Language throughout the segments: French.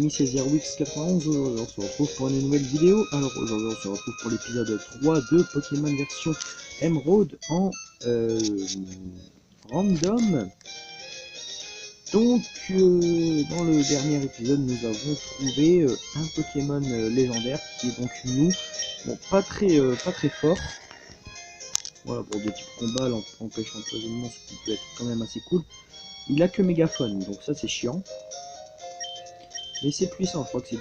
amis, c'est ZeroX91. Aujourd'hui on se retrouve pour une nouvelle vidéo. Alors aujourd'hui on se retrouve pour l'épisode 3 de Pokémon version Emerald en random. Donc dans le dernier épisode nous avons trouvé un Pokémon légendaire qui est donc Mew. Bon, pas très fort. Voilà, pour des types combats, empêche empoisonnement, ce qui peut être quand même assez cool. Il a que mégaphone, donc ça c'est chiant. Mais c'est puissant, je crois que c'est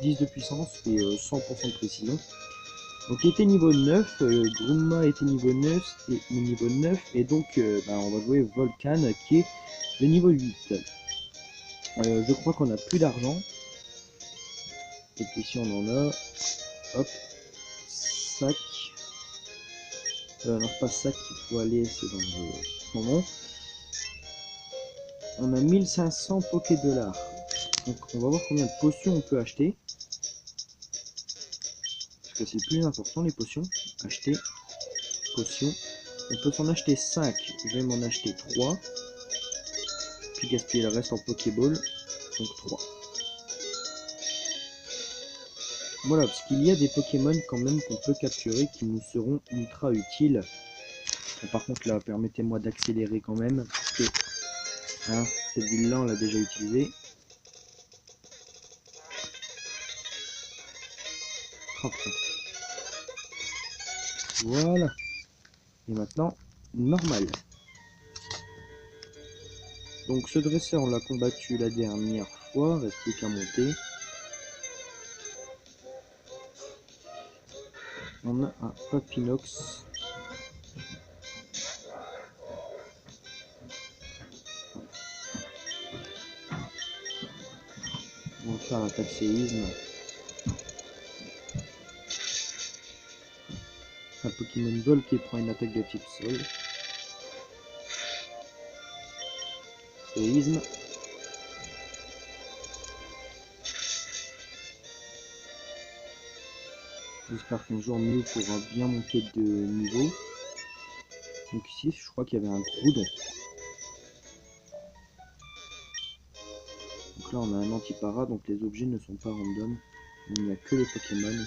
10 de puissance et 100% de précision. Donc il était niveau 9, Gruma était niveau 9, et donc on va jouer Volcan qui est le niveau 8. Je crois qu'on a plus d'argent. Et puis si on en a, hop, sac. Non, pas sac, il faut aller, c'est dans le moment. On a 1500 Poké dollars. Donc on va voir combien de potions on peut acheter. Parce que c'est le plus important, les potions. Acheter potions. On peut s'en acheter 5. Je vais m'en acheter 3. Puis gaspiller le reste en Pokéball. Donc 3. Voilà, parce qu'il y a des Pokémon quand même qu'on peut capturer qui nous seront ultra utiles. Bon, par contre là, permettez-moi d'accélérer quand même. Parce que hein, cette ville-là, on l'a déjà utilisée. Oh, voilà. Et maintenant, normal. Donc ce dresseur, on l'a combattu la dernière fois. Reste plus qu'à monter. On a un Papinox. On va faire l'attaque séisme. Un Pokémon Vol qui prend une attaque de type sol. Séisme. J'espère qu'un jour Mew pourra bien monter de niveau. Donc ici, je crois qu'il y avait un Groudon. Donc là, on a un Antipara, donc les objets ne sont pas random. Il n'y a que les Pokémon.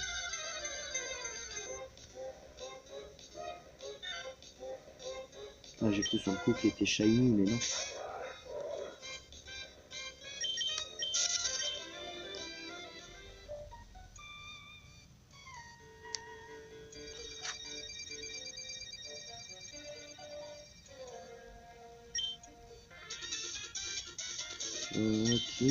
Là, j'ai cru sur le coup qu'il était shiny, mais non. Ok.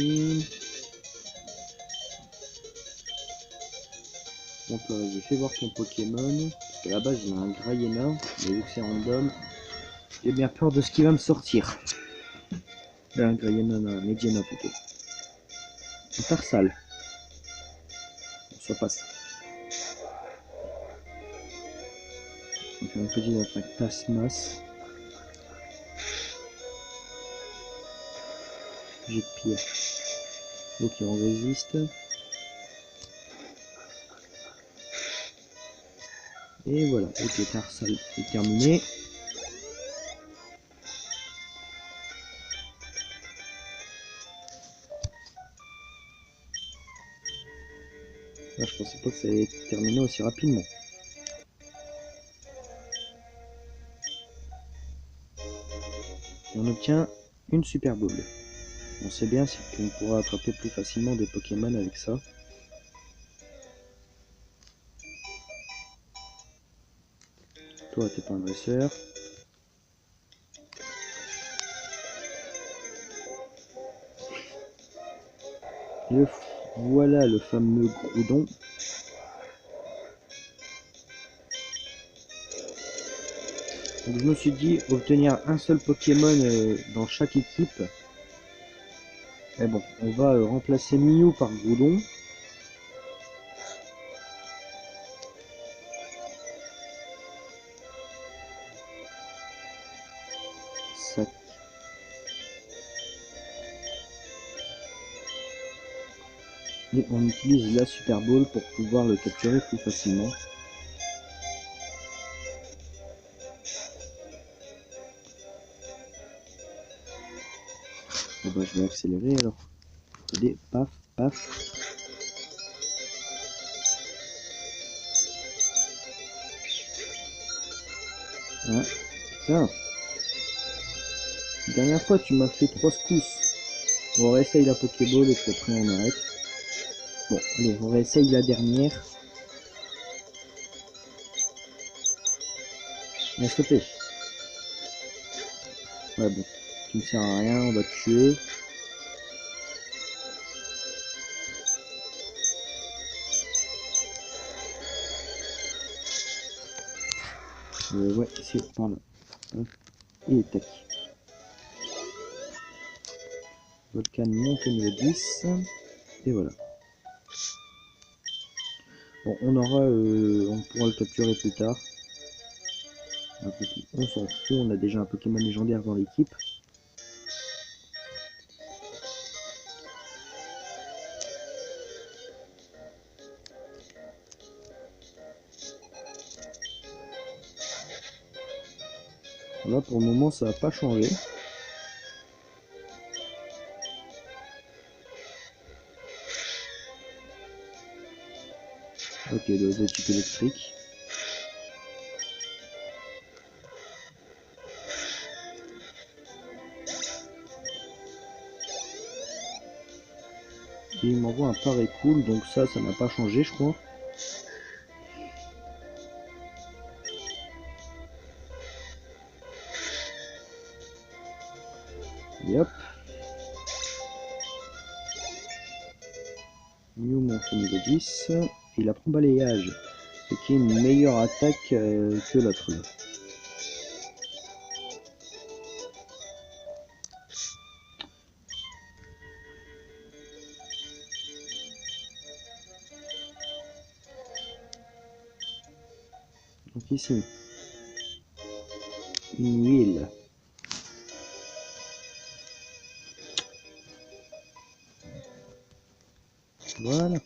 Donc vas-y, fais voir ton Pokémon. Parce qu'à la base, il a un Grayena, mais vu que c'est random, j'ai bien peur de ce qui va me sortir. Un Grayena, un Mediana plutôt. Un Tarsal. Ça passe. On fait une petite attaque passe-masse. J'ai de pied. Donc on résiste. Et voilà, ok, Tarsal est terminé. Là, je pensais pas que ça allait être terminé aussi rapidement. Et on obtient une Super Bowl. On sait bien qu'on pourra attraper plus facilement des Pokémon avec ça. Toi, t'es pas un dresseur. Voilà le fameux Groudon. Donc je me suis dit, obtenir un seul Pokémon dans chaque équipe. Mais bon, on va remplacer Mew par Groudon. Sac. Et on utilise la Super Ball pour pouvoir le capturer plus facilement. Bon bah je vais accélérer alors. Regardez, paf, paf. Hein, putain. La dernière fois, tu m'as fait 3 secousses. Bon, on réessaye la Pokéball et puis après on arrête. Bon, allez, on réessaye la dernière. Mais s'il te plaît. Ouais, bon, tu ne sers à rien, on va te tuer. Ouais, c'est par là. Hop. Et tac. Volcan monte au niveau 10. Et voilà. Bon, on pourra le capturer plus tard. On s'en fout, on a déjà un Pokémon légendaire dans l'équipe. Là, pour le moment, ça n'a pas changé. Ok, de type électrique. Et il m'envoie un pareil cool, donc ça n'a pas changé, je crois. Et hop. Mew monte au niveau 10. Et il apprend balayage. Ce qui est une meilleure attaque que l'autre. Donc ici, une huile. Voilà.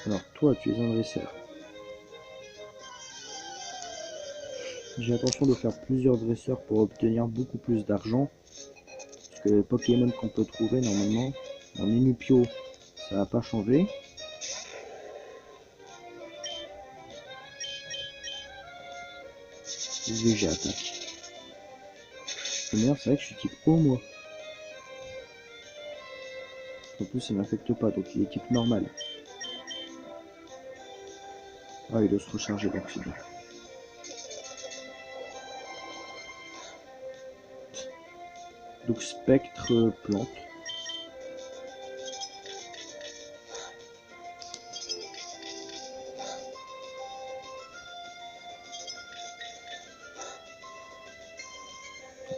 Alors toi, tu es un dresseur. J'ai l'intention de faire plusieurs dresseurs pour obtenir beaucoup plus d'argent. Parce que les Pokémon qu'on peut trouver normalement, dans Inupio, ça n'a pas changé. VG attaque. C'est bien, c'est vrai que je suis type O moi. En plus, il m'affecte pas, donc il est type normal. Ah, il doit se recharger, donc c'est bien. Donc spectre, plante.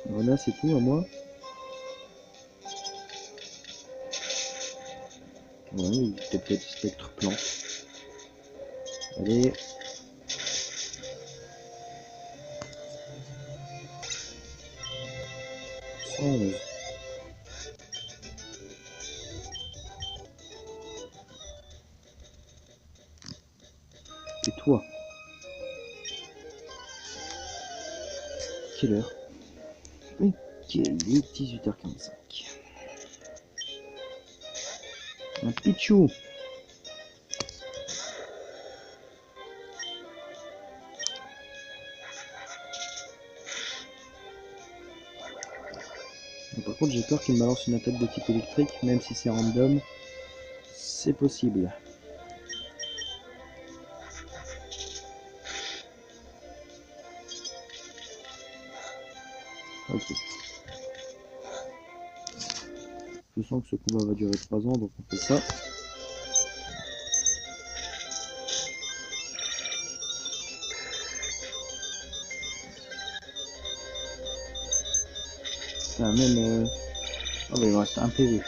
Voilà, c'est tout à moi. Ouais, il était peut-être spectre plante. Allez. 111. Et toi? Quelle heure? Ok, il est 18h45. Un Pichou. Par contre, j'ai peur qu'il me balance une attaque de type électrique, même si c'est random. C'est possible. Ok. Je sens que ce combat va durer 3 ans, donc on fait ça. Enfin, même... Oh bah il me reste un PV.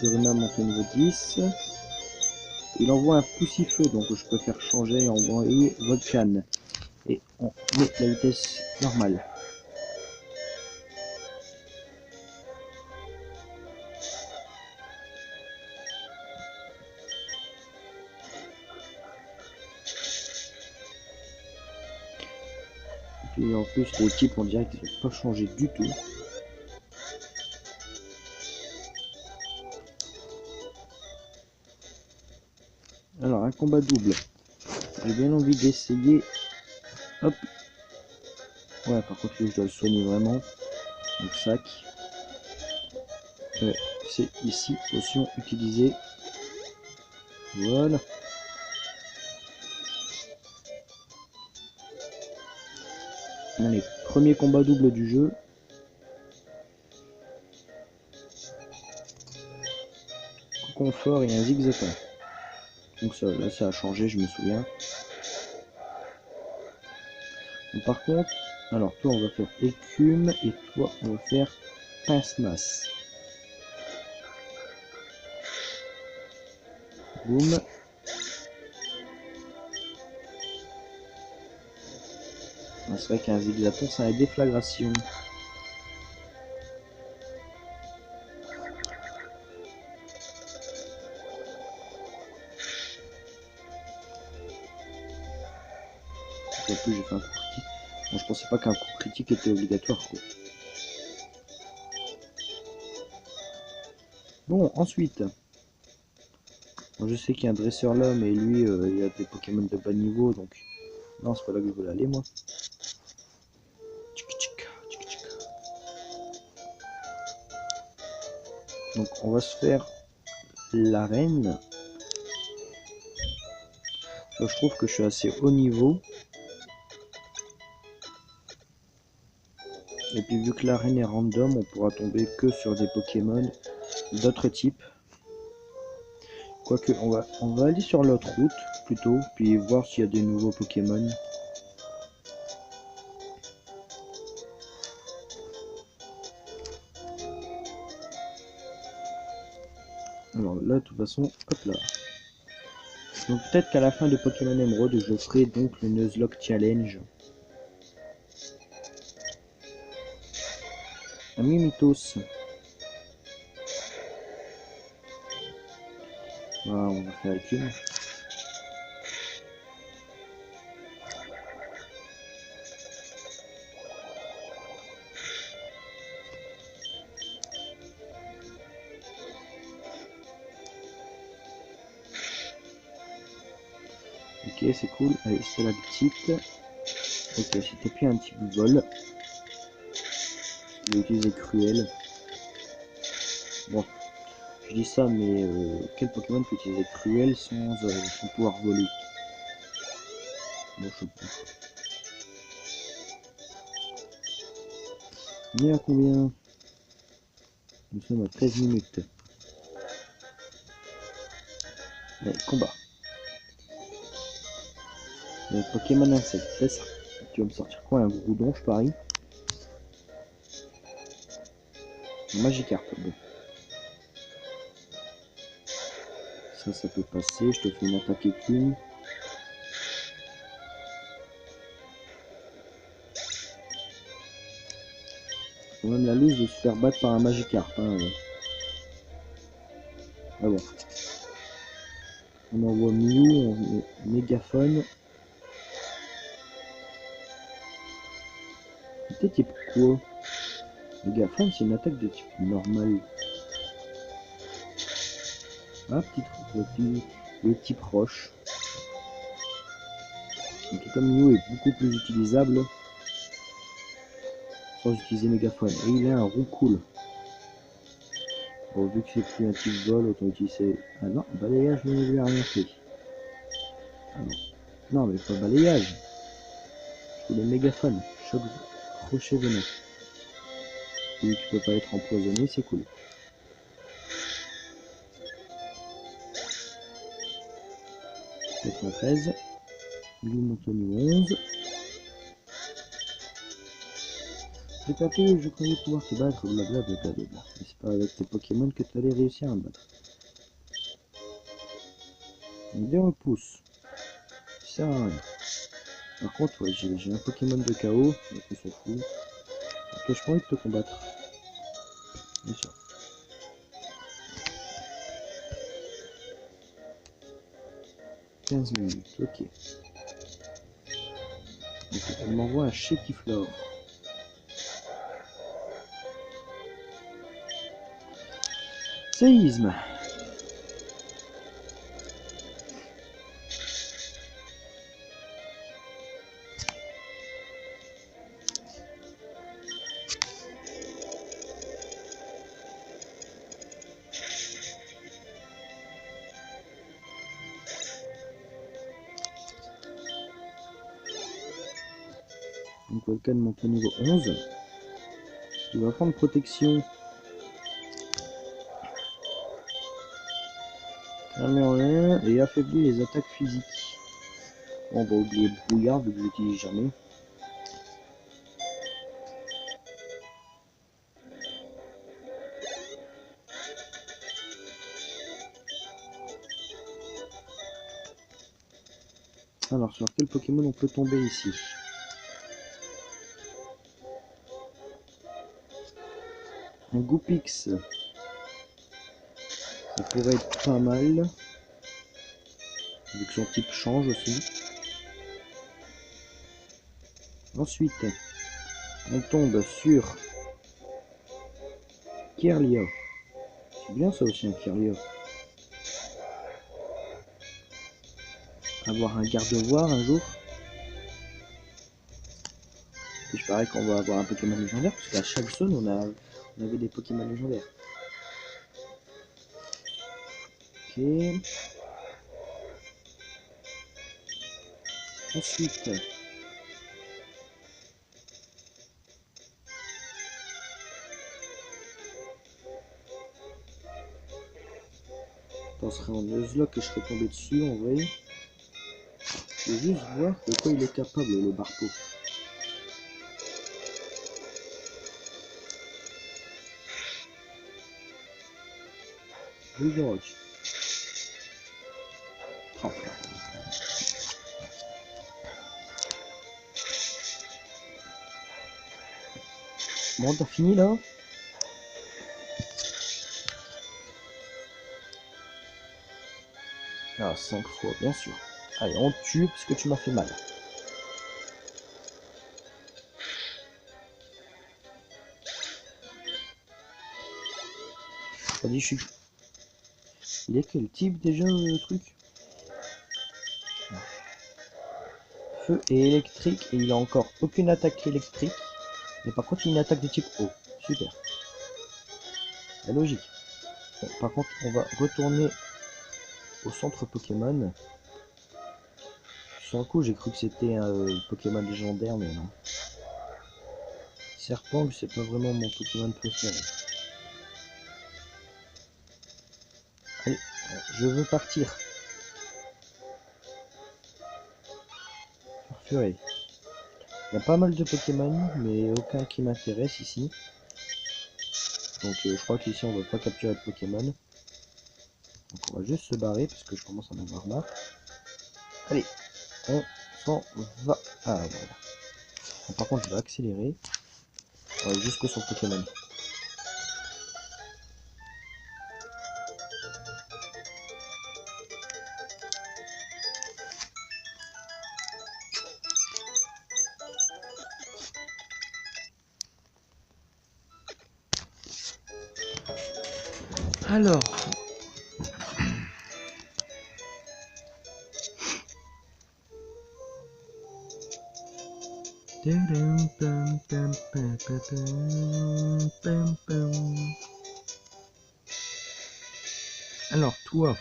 Dorina monte au niveau 10. Il envoie un poussifeu, donc je préfère changer et envoyer Volcan. Et on met la vitesse normale. Et en plus, les types, on dirait qu'ils n'ont pas changé du tout. Alors, un combat double. J'ai bien envie d'essayer. Hop. Ouais, par contre, lui, je dois le soigner vraiment. Donc, sac. C'est ici, potion utilisée. Voilà. Allez, premier combat double du jeu. Confort et un zigzag. Donc ça, là, ça a changé, je me souviens. Donc, par contre, alors toi, on va faire écume et toi, on va faire pince-masse. Boum. C'est vrai qu'un zigzaton, ça a des déflagration. En plus, j'ai fait un coup critique. Bon, je pensais pas qu'un coup critique était obligatoire, quoi. Bon, ensuite. Bon, je sais qu'il y a un dresseur là, mais lui, il a des Pokémon de bas niveau, donc... Non, c'est pas là que je voulais aller, moi. Donc, on va se faire l'arène. Je trouve que je suis assez haut niveau. Et puis vu que l'arène est random, on pourra tomber que sur des Pokémon d'autres types. Quoique, on va aller sur l'autre route plutôt, puis voir s'il y a des nouveaux Pokémon. Alors là, de toute façon, hop là. Donc peut-être qu'à la fin de Pokémon Emerald, je ferai donc le Nuzlocke Challenge. Un Mimitos. Voilà, on va faire avec une. Ok, c'est cool. Allez, c'est la petite. Ok, c'était plus un petit vol. Je vais utiliser Cruel. Bon, je dis ça, mais quel Pokémon peut utiliser Cruel sans pouvoir voler? Bon, je sais pas. On est à combien? Nous sommes à 13 minutes. Allez, combat. Pokémon insecte, c'est ça. Tu vas me sortir quoi? Un Groudon, je parie. Magikarp, bon. Ça peut passer. Je te fais une attaque écume. Quand même la loose de se faire battre par un Magikarp. Hein. Ah bon. On envoie Mew, on met Mégaphone. C'était type quoi? Mégaphone, c'est une attaque de type normal. Ah, le type roche. En tout cas, Mew est beaucoup plus utilisable sans utiliser Mégaphone. Et il a un Roucoule. Bon, vu que c'est plus un type vol, autant utiliser... Ah non, balayage ne lui a rien fait. Ah non. Non, mais pas balayage. Je voulais Mégaphone. Choc, crochet venin. Vu que tu peux pas être empoisonné, c'est cool. 93. Lui monte au niveau 11. J'ai tapé, je croyais pouvoir te battre, blablabla. Mais c'est pas avec tes Pokémon que tu allais réussir à me battre. Donc des repousses. Ça sert à rien. Par contre, ouais, j'ai un Pokémon de KO, mais on s'en fout. Ok, je pas envie de te combattre. Bien sûr. « 15 minutes, ok. Elle m'envoie un Chétiflore. Séisme. Donc Volcan monte au niveau 11. Il va prendre protection. Rien et affaiblit les attaques physiques. Bon, on va oublier brouillard vu que je l'utilise jamais. Alors sur quel Pokémon on peut tomber ici? Un Goupix. Ça pourrait être pas mal. Vu que son type change aussi. Ensuite, on tombe sur Kirlia. C'est bien ça aussi un Kirlia. Avoir un garde-voir un jour. Et je parie qu'on va avoir un Pokémon légendaire, parce qu'à chaque zone on avait des Pokémon légendaires. Ok. Ensuite. On serait en Nuzlocke et je serais tombé dessus en vrai. Je vais juste voir de quoi il est capable le Barpo. Roach. Oh. Bon, t'as fini là? Ah, 5 fois, bien sûr. Allez, on te tue parce que tu m'as fait mal. On dit, je suis... Il est quel type déjà le truc? Feu et électrique, et il a encore aucune attaque électrique. Mais par contre, il a une attaque de type eau. Super. La logique. Bon, par contre, on va retourner au centre Pokémon. Sur le coup, j'ai cru que c'était un Pokémon légendaire, mais non. Serpent, c'est pas vraiment mon Pokémon préféré. Allez, je veux partir. Farfuret. Il y a pas mal de Pokémon, mais aucun qui m'intéresse ici. Donc je crois qu'ici on va pas capturer de Pokémon. Donc on va juste se barrer parce que je commence à en avoir marre. Allez, on s'en va. Ah voilà. Bon, par contre je vais accélérer. On va jusqu'au centre Pokémon. Alors, toi,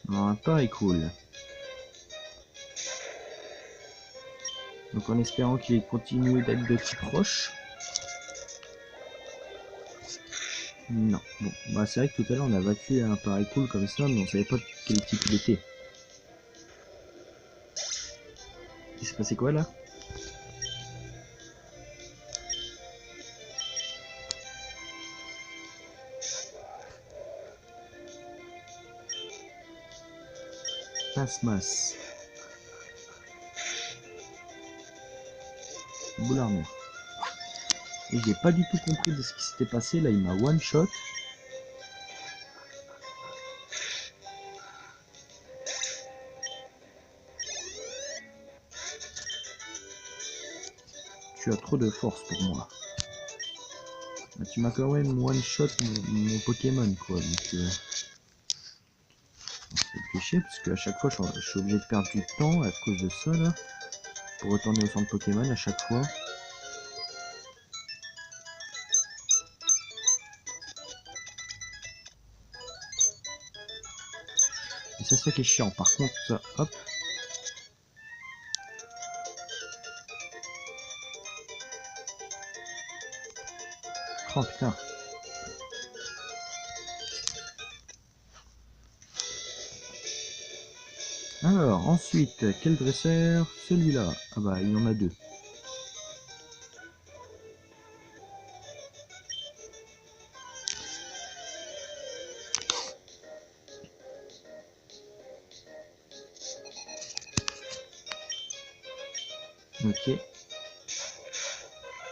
ah, pareil cool. Donc en espérant qu'il continue d'être de type roche. Non, bon, bah c'est vrai que tout à l'heure on a vaincu un pareil cool comme ça, mais on savait pas quel type il était. Il s'est passé quoi là? Passe-masse. Boule armure. Et j'ai pas du tout compris de ce qui s'était passé. Là, il m'a one shot. Tu as trop de force pour moi. Bah, tu m'as quand même one shot mon Pokémon, quoi. Donc, c'est péché parce qu'à chaque fois, je suis obligé de perdre du temps à cause de ça, là. Pour retourner au centre Pokémon à chaque fois. Et c'est ça qui est chiant. Par contre, ça, hop. Oh putain. Alors, ensuite, quel dresseur? Celui-là. Ah bah, il y en a deux. Ok.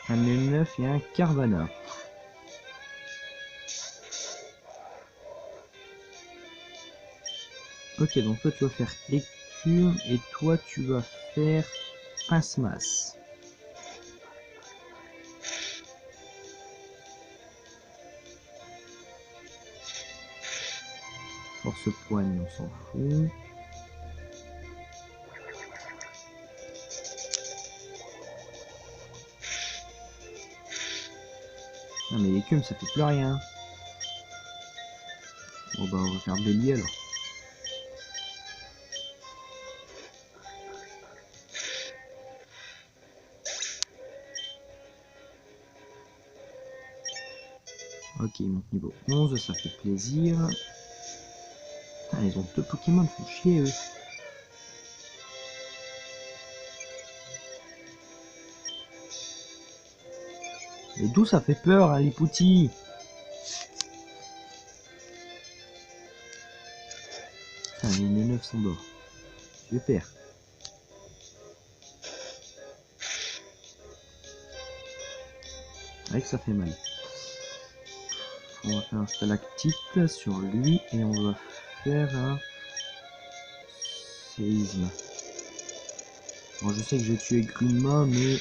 Un M9 et un Carvana. Ok, donc toi tu vas faire écume et toi tu vas faire pince-masse. Force poigne, on s'en fout. Ah mais l'écume ça fait plus rien. Bon bah on va faire bélier alors. Ok, il monte niveau 11, ça fait plaisir. Putain, ils ont deux Pokémon, font chier eux. Et d'où ça fait peur, hein, les poutis. Putain, les 9 sont morts. Super. C'est vrai que ça fait mal. On va faire un stalactite sur lui et on va faire un séisme. Bon, je sais que j'ai tué Grima, mais...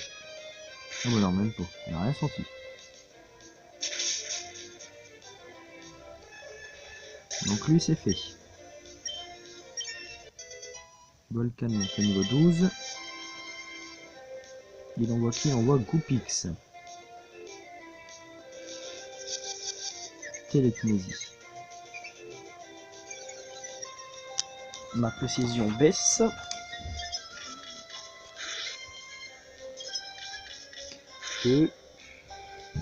Ah bah non, même pas. Il n'a rien senti. Donc lui, c'est fait. Volcan monte au niveau 12. Il envoie qui? Il envoie Goupix. Télékinésie. Ma précision baisse. Et...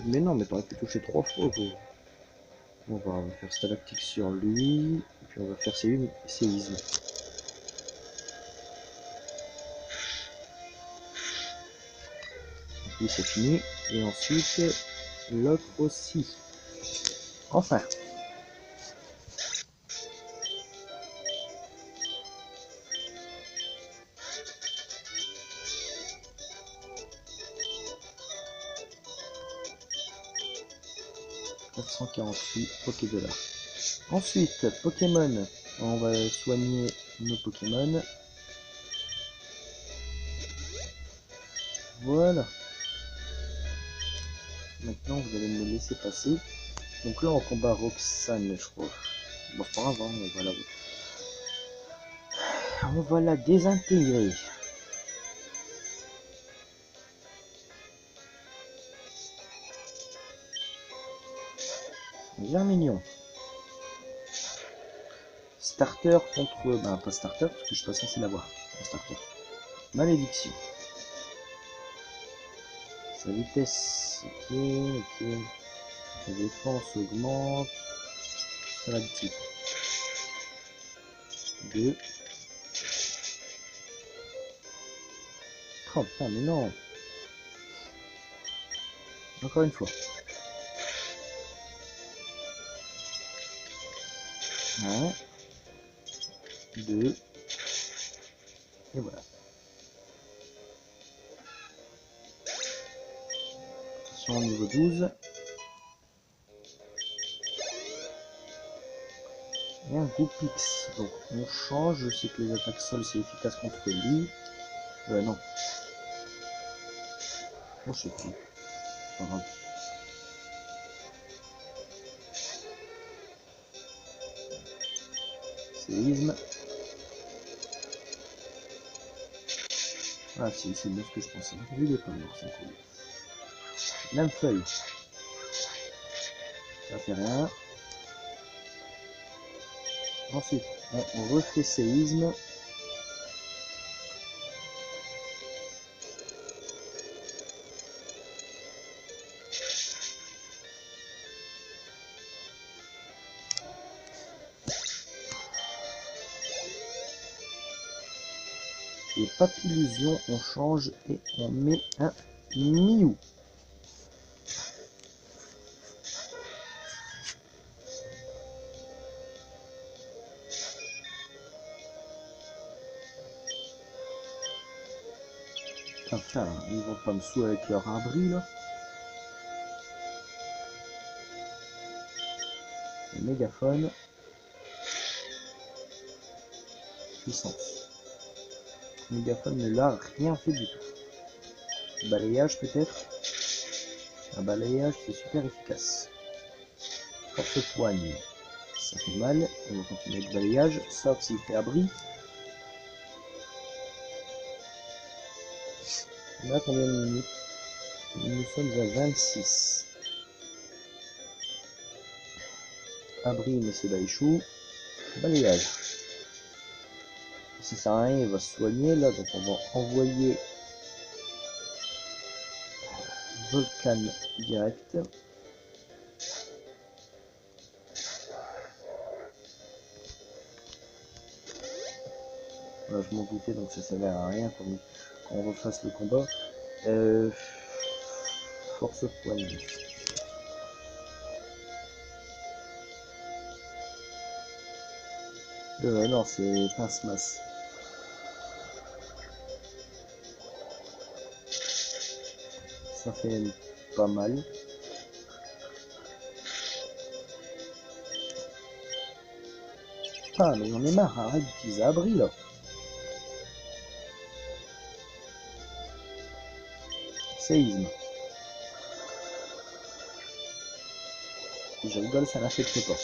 Mais non, mais t'aurais pu toucher 3 fois, gros. On va faire stalactique sur lui. Et puis on va faire séisme. Donc lui, c'est fini. Et ensuite, l'autre aussi. Enfin. $448 $. Ensuite, Pokémon. On va soigner nos Pokémon. Voilà. Maintenant, vous allez me laisser passer. Donc là, on combat Roxane, je crois. Bon, c'est pas grave, hein, on va la désintégrer. Bien mignon. Starter contre... Ben, pas starter, parce que je suis pas censé l'avoir. Un starter. Malédiction. Sa vitesse, ok, ok. La défense augmente. Ça va le type. 2. Oh putain, mais non. Encore une fois. 1, 2. Et voilà. version niveau 12. Et un Goupix. Donc on change, je sais que les attaques sol c'est efficace contre lui. Non. Bon, je sais plus. Pas grave. Séisme. Ah si, c'est bien ce que je pensais. Lui il est pas mort, c'est cool. Lame feuille. Ça fait rien. Ensuite, on refait séisme. Et Papillusion, on change et on met un Miou. Putain, ils vont pas me saouler avec leur abri là. Le mégaphone. Puissance. Le mégaphone ne l'a rien fait du tout. Balayage peut-être. Un balayage c'est super efficace. Force poigne. Ça fait mal. On va continuer avec balayage. Sauf s'il fait abri. Là combien de minutes? Nous sommes à 26. Abri mais c'est Baïchou. Balayage. Si ça sert à rien, il va se soigner là, donc on va envoyer Volcan direct. Voilà, je m'en doutais, donc ça sert à rien qu'on refasse le combat. Force poigne. Non, c'est pince-masse. Ça fait pas mal. Ah, mais j'en ai marre, arrête d'utiliser abri là. Séisme. Si je rigole, ça n'affecte pas.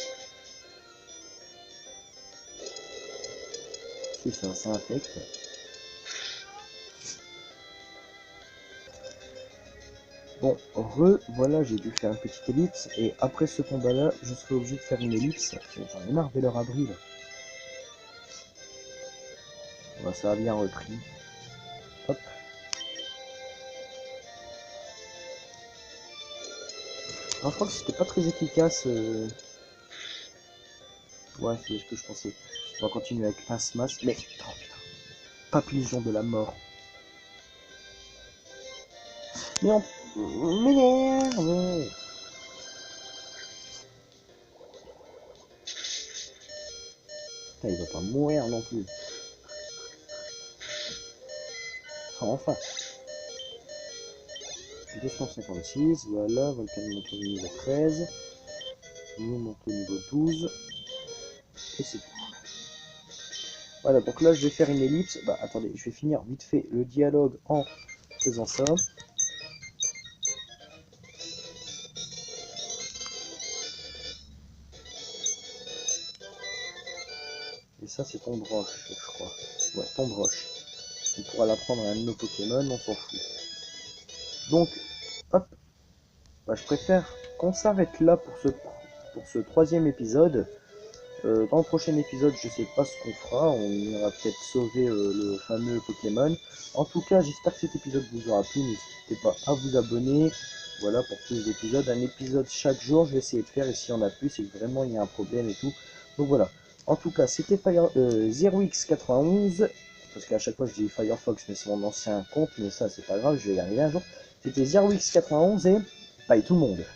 Si ça affecte. Bon, voilà, j'ai dû faire une petite ellipse, et après ce combat-là, je serai obligé de faire une ellipse. J'en ai marre de leur abri, là. Bon, ça a bien repris. Hop. Alors, je crois que c'était pas très efficace. Ouais, c'est ce que je pensais. On va continuer avec pince-masse, mais... Oh, putain. Papillusion de la mort. Mais on m'énerve. Putain, il va pas mourir non plus. Enfin. 256, voilà, Volcan monte au niveau 13. Nous monte au niveau 12. Et c'est tout. Voilà, donc là je vais faire une ellipse. Bah attendez, je vais finir vite fait le dialogue en faisant ça. Et ça c'est tombe roche, je crois. Ouais, tombe roche. On pourra l'apprendre à un de nos Pokémon, on s'en fout. Donc, hop. Bah, je préfère qu'on s'arrête là pour ce troisième épisode. Dans le prochain épisode, je sais pas ce qu'on fera. On ira peut-être sauver le fameux Pokémon. En tout cas, j'espère que cet épisode vous aura plu. N'hésitez pas à vous abonner. Voilà, pour plus d'épisodes. Un épisode chaque jour, je vais essayer de faire. Et s'il y en a plus, c'est que vraiment il y a un problème et tout. Donc voilà. En tout cas, c'était ZeroX91. Parce qu'à chaque fois, je dis Firefox, mais c'est mon ancien compte. Mais ça, c'est pas grave, je vais y arriver un jour. C'était ZeroX91 et bye tout le monde.